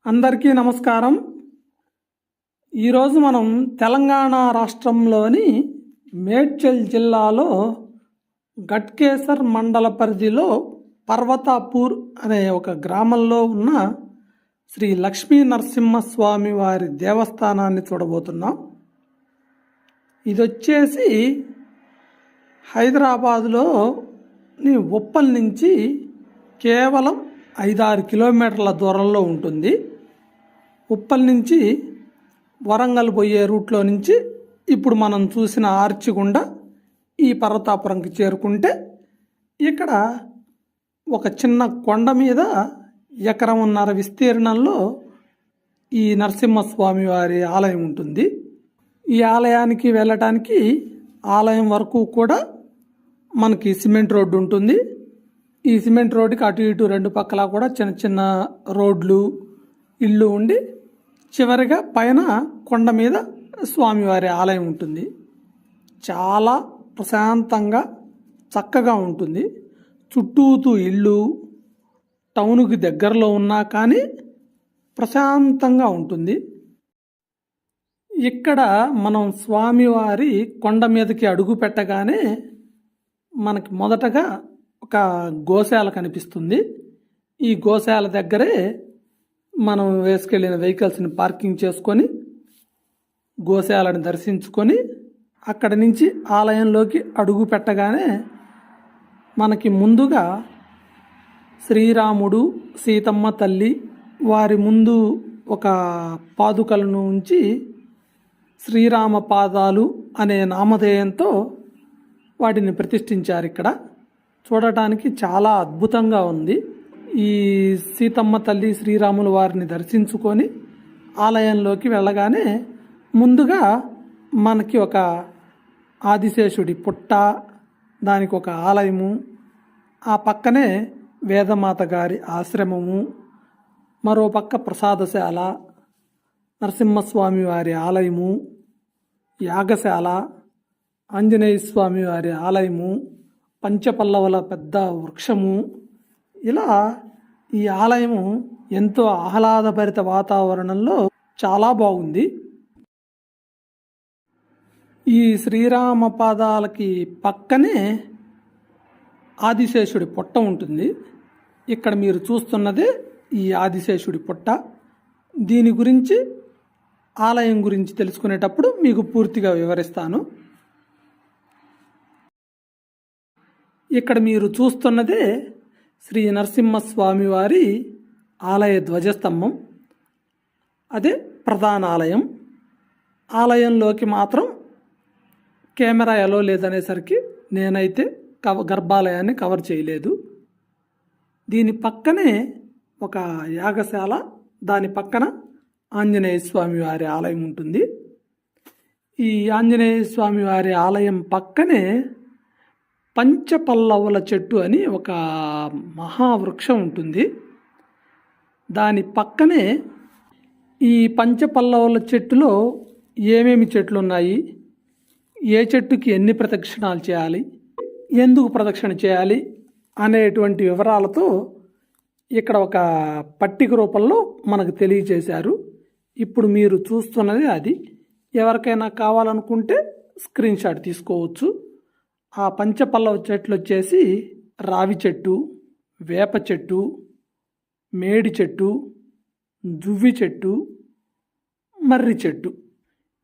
అందరికీ నమస్కారం. ఈరోజు మనం తెలంగాణ రాష్ట్రంలోని మేడ్చల్ జిల్లాలో గట్కేసర్ మండల పరిధిలో పర్వతాపూర్ అనే ఒక గ్రామంలో ఉన్న శ్రీ లక్ష్మీ నరసింహస్వామి వారి దేవస్థానాన్ని చూడబోతున్నాం. ఇది వచ్చేసి హైదరాబాదులోని ఉప్పల్ నుంచి కేవలం 5-6 కిలోమీటర్ల దూరంలో ఉంటుంది. ఉప్పల్ నుంచి వరంగల్ పోయే రూట్లో నుంచి ఇప్పుడు మనం చూసిన ఆర్చి గుండా ఈ పర్వతాపురంకి చేరుకుంటే ఇక్కడ ఒక చిన్న కొండ మీద 1.5 ఎకరం విస్తీర్ణంలో ఈ నరసింహస్వామి వారి ఆలయం ఉంటుంది. ఈ ఆలయానికి వెళ్ళటానికి ఆలయం వరకు కూడా మనకి సిమెంట్ రోడ్డు ఉంటుంది. ఈ సిమెంట్ రోడ్డుకి అటు ఇటు 2 పక్కల కూడా చిన్న చిన్న రోడ్లు ఇళ్ళు ఉండి చివరిగా పైన కొండ మీద స్వామివారి ఆలయం ఉంటుంది. చాలా ప్రశాంతంగా చక్కగా ఉంటుంది. చుట్టూతూ ఇళ్ళు టౌన్కి దగ్గరలో ఉన్నా కానీ ప్రశాంతంగా ఉంటుంది. ఇక్కడ మనం స్వామివారి కొండ మీదకి అడుగు పెట్టగానే మనకి మొదటగా ఒక గోశాల కనిపిస్తుంది. ఈ గోశాల దగ్గరే మనం వేసుకెళ్ళిన వెహికల్స్ని పార్కింగ్ చేసుకొని గోశాలను దర్శించుకొని అక్కడి నుంచి ఆలయంలోకి అడుగు పెట్టగానే మనకి ముందుగా శ్రీరాముడు సీతమ్మ తల్లి వారి ముందు ఒక పాదుకలను ఉంచి శ్రీరామ పాదాలు అనే నామధేయంతో వాటిని ప్రతిష్ఠించారు. ఇక్కడ చూడటానికి చాలా అద్భుతంగా ఉంది. ఈ సీతమ్మ తల్లి శ్రీరాముల వారిని దర్శించుకొని ఆలయంలోకి వెళ్ళగానే ముందుగా మనకి ఒక ఆదిశేషుడి పుట్ట, దానికి ఒక ఆలయము, ఆ పక్కనే వేదమాత గారి ఆశ్రమము, మరో పక్క ప్రసాదశాల, నరసింహస్వామి వారి ఆలయము, యాగశాల, ఆంజనేయ స్వామి వారి ఆలయము, పంచపల్లవుల పెద్ద వృక్షము, ఇలా ఈ ఆలయము ఎంతో ఆహ్లాదభరిత వాతావరణంలో చాలా బాగుంది. ఈ శ్రీరామ పాదాలకి పక్కనే ఆదిశేషుడి పుట్ట ఉంటుంది. ఇక్కడ మీరు చూస్తున్నదే ఈ ఆదిశేషుడి పుట్ట. దీని గురించి ఆలయం గురించి తెలుసుకునేటప్పుడు మీకు పూర్తిగా వివరిస్తాను. ఇక్కడ మీరు చూస్తున్నదే శ్రీ నరసింహస్వామి వారి ఆలయ ధ్వజస్తంభం. అదే ప్రధాన ఆలయం. ఆలయంలోకి మాత్రం కెమెరా ఎలో లేదనేసరికి నేనైతే గర్భాలయాన్ని కవర్ చేయలేదు. దీని పక్కనే ఒక యాగశాల, దాని పక్కన ఆంజనేయ స్వామి వారి ఆలయం ఉంటుంది. ఈ ఆంజనేయ స్వామి వారి ఆలయం పక్కనే పంచపల్లవుల చెట్టు అని ఒక మహావృక్షం ఉంటుంది. దాని పక్కనే ఈ పంచపల్లవుల చెట్టులో ఏమేమి చెట్లు ఉన్నాయి, ఏ చెట్టుకి ఎన్ని ప్రదక్షిణాలు చేయాలి, ఎందుకు ప్రదక్షిణ చేయాలి అనేటువంటి వివరాలతో ఇక్కడ ఒక పట్టిక రూపంలో మనకు తెలియజేశారు. ఇప్పుడు మీరు చూస్తున్నది అది. ఎవరికైనా కావాలనుకుంటే స్క్రీన్ షాట్ తీసుకోవచ్చు. ఆ పంచపల్లవ చెట్లు వచ్చేసి రావి చెట్టు, వేప చెట్టు, మేడి చెట్టు, జువ్వి చెట్టు, మర్రి చెట్టు.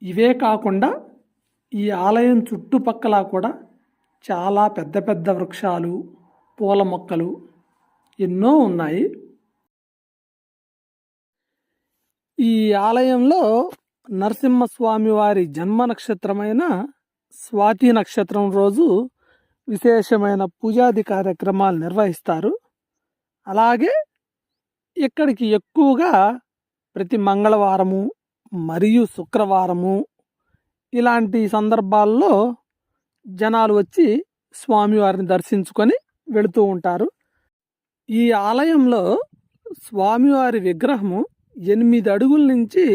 ఇవే కాకుండా ఈ ఆలయం చుట్టుపక్కల కూడా చాలా పెద్ద పెద్ద వృక్షాలు, పూల మొక్కలు ఎన్నో ఉన్నాయి. ఈ ఆలయంలో నరసింహస్వామి వారి జన్మ నక్షత్రమైన స్వాతి నక్షత్రం రోజు విశేషమైన పూజాది కార్యక్రమాలు నిర్వహిస్తారు. అలాగే ఇక్కడికి ఎక్కువగా ప్రతి మంగళవారము మరియు శుక్రవారము ఇలాంటి సందర్భాల్లో జనాలు వచ్చి స్వామివారిని దర్శించుకొని వెళుతూ ఉంటారు. ఈ ఆలయంలో స్వామివారి విగ్రహము 8 అడుగుల నుంచి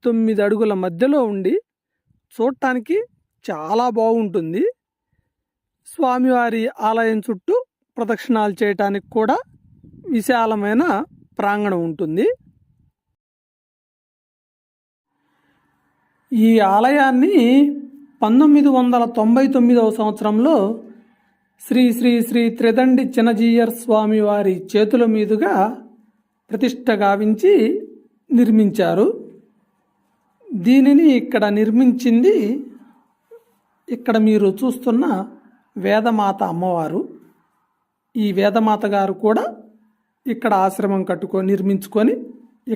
9 అడుగుల మధ్యలో ఉండి చూడటానికి చాలా బాగుంటుంది. స్వామివారి ఆలయం చుట్టూ ప్రదక్షిణాలు చేయటానికి కూడా విశాలమైన ప్రాంగణం ఉంటుంది. ఈ ఆలయాన్ని 1999వ సంవత్సరంలో శ్రీ శ్రీ శ్రీ త్రిదండి చినజీయర్ స్వామి వారి చేతుల మీదుగా ప్రతిష్ఠ గావించి నిర్మించారు. దీనిని ఇక్కడ నిర్మించింది ఇక్కడ మీరు చూస్తున్న వేదమాత అమ్మవారు. ఈ వేదమాత గారు కూడా ఇక్కడ ఆశ్రమం నిర్మించుకొని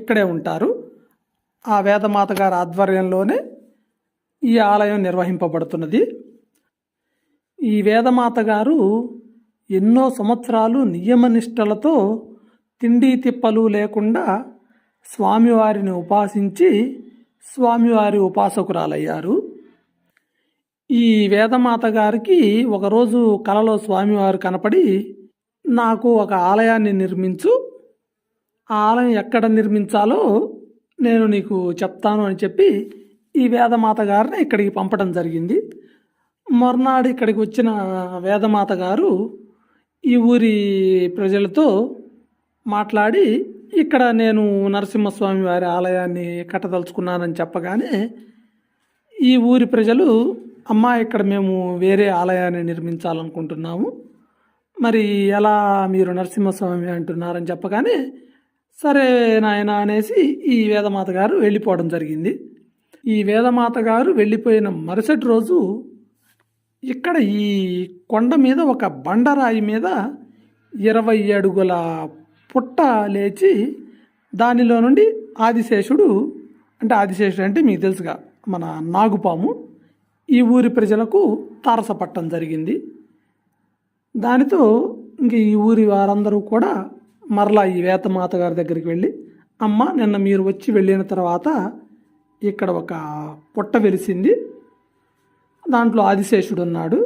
ఇక్కడే ఉంటారు. ఆ వేదమాత గారి ఆధ్వర్యంలోనే ఈ ఆలయం నిర్వహింపబడుతున్నది. ఈ వేదమాత గారు ఎన్నో సంవత్సరాలు నియమనిష్టలతో తిండి తిప్పలు లేకుండా స్వామివారిని ఉపాసించి స్వామివారి ఉపాసకురాలయ్యారు. ఈ వేదమాత గారికి ఒకరోజు కలలో స్వామివారు కనపడి, నాకు ఒక ఆలయాన్ని నిర్మించు, ఆ ఆలయం ఎక్కడ నిర్మించాలో నేను నీకు చెప్తాను అని చెప్పి ఈ వేదమాత గారిని ఇక్కడికి పంపడం జరిగింది. మర్నాడు ఇక్కడికి వచ్చిన వేదమాత గారు ఈ ఊరి ప్రజలతో మాట్లాడి, ఇక్కడ నేను నరసింహస్వామి వారి ఆలయాన్ని కట్టదలుచుకున్నానని చెప్పగానే ఈ ఊరి ప్రజలు, అమ్మా ఇక్కడ మేము వేరే ఆలయాన్ని నిర్మించాలనుకుంటున్నాము, మరి ఎలా మీరు నరసింహస్వామి అంటున్నారని చెప్పగానే సరే నాయన అనేసి ఈ వేదమాత గారు వెళ్ళిపోవడం జరిగింది. ఈ వేదమాత గారు వెళ్ళిపోయిన మరుసటి రోజు ఇక్కడ ఈ కొండ మీద ఒక బండరాయి మీద 20 అడుగుల పుట్ట లేచి దానిలో నుండి ఆదిశేషుడు అంటే మీకు తెలుసుగా మన నాగుపాము ఈ ఊరి ప్రజలకు తారసపట్టం జరిగింది. దానితో ఇంక ఈ ఊరి వారందరూ కూడా మరలా ఈ వేదమాత గారి దగ్గరికి వెళ్ళి, అమ్మ నిన్న మీరు వచ్చి వెళ్ళిన తర్వాత ఇక్కడ ఒక పుట్ట వెలిసింది, దాంట్లో ఆదిశేషుడు ఉన్నాడు,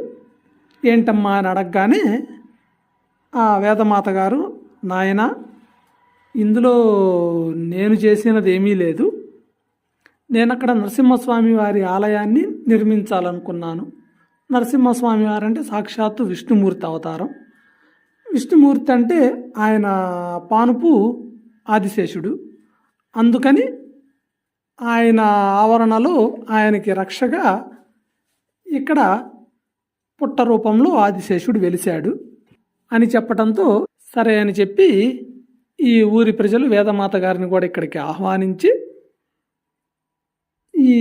ఏంటమ్మా అని అడగగానే ఆ వేదమాత గారు, నాయన ఇందులో నేను చేసినది ఏమీ లేదు, నేను అక్కడ నరసింహస్వామి వారి ఆలయాన్ని నిర్మించాలనుకున్నాను. నరసింహస్వామి వారు అంటే సాక్షాత్తు విష్ణుమూర్తి అవతారం. విష్ణుమూర్తి అంటే ఆయన పానుపు ఆదిశేషుడు. అందుకని ఆయన ఆవరణలో ఆయనకి రక్షగా ఇక్కడ పుట్ట రూపంలో ఆదిశేషుడు వెలిశాడు అని చెప్పడంతో సరే అని చెప్పి ఈ ఊరి ప్రజలు వేదమాత గారిని కూడా ఇక్కడికి ఆహ్వానించి ఈ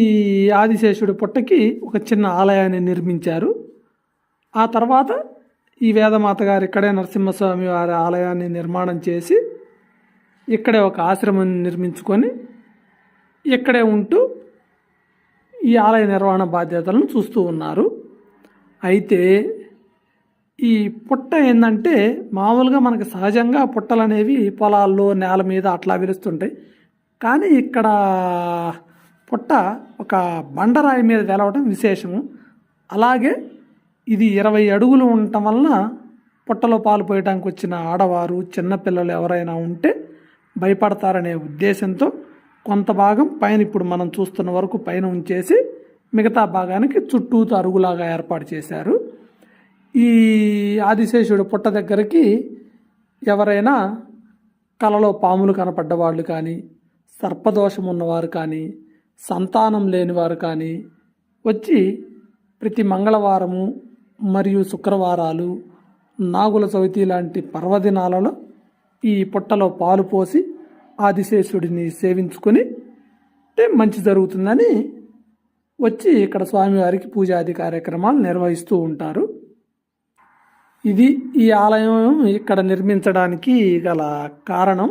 ఆదిశేషుడి పుట్టకి ఒక చిన్న ఆలయాన్ని నిర్మించారు. ఆ తర్వాత ఈ వేదమాత గారు ఇక్కడే నరసింహస్వామి వారి ఆలయాన్ని నిర్మాణం చేసి ఇక్కడే ఒక ఆశ్రమం నిర్మించుకొని ఇక్కడే ఉంటూ ఈ ఆలయ నిర్వహణ బాధ్యతలను చూస్తూ ఉన్నారు. అయితే ఈ పుట్ట ఏంటంటే మామూలుగా మనకు సహజంగా పుట్టలు అనేవి పొలాల్లో నేల మీద అట్లా వెలుస్తుంటాయి. కానీ ఇక్కడ పుట్ట ఒక బండరాయి మీద వెలవడం విశేషము. అలాగే ఇది 20 అడుగులు ఉండటం వలన పుట్టలో పాలు పోయడానికి వచ్చిన ఆడవారు చిన్నపిల్లలు ఎవరైనా ఉంటే భయపడతారనే ఉద్దేశంతో కొంత భాగం పైన ఇప్పుడు మనం చూస్తున్న వరకు పైన ఉంచేసి మిగతా భాగానికి చుట్టూతో అరుగులాగా ఏర్పాటు చేశారు. ఈ ఆదిశేషుడు పుట్ట దగ్గరికి ఎవరైనా కలలో పాములు కనపడ్డ వాళ్ళు కానీ, సర్పదోషం ఉన్నవారు కానీ, సంతానం లేనివారు కానీ వచ్చి ప్రతి మంగళవారము మరియు శుక్రవారాలు, నాగుల చవితి లాంటి పర్వదినాలలో ఈ పుట్టలో పాలు పోసి ఆదిశేషుడిని సేవించుకొని మంచి జరుగుతుందని వచ్చి ఇక్కడ స్వామివారికి పూజాది కార్యక్రమాలు నిర్వహిస్తూ ఉంటారు. ఇది ఈ ఆలయం ఇక్కడ నిర్మించడానికి గల కారణం.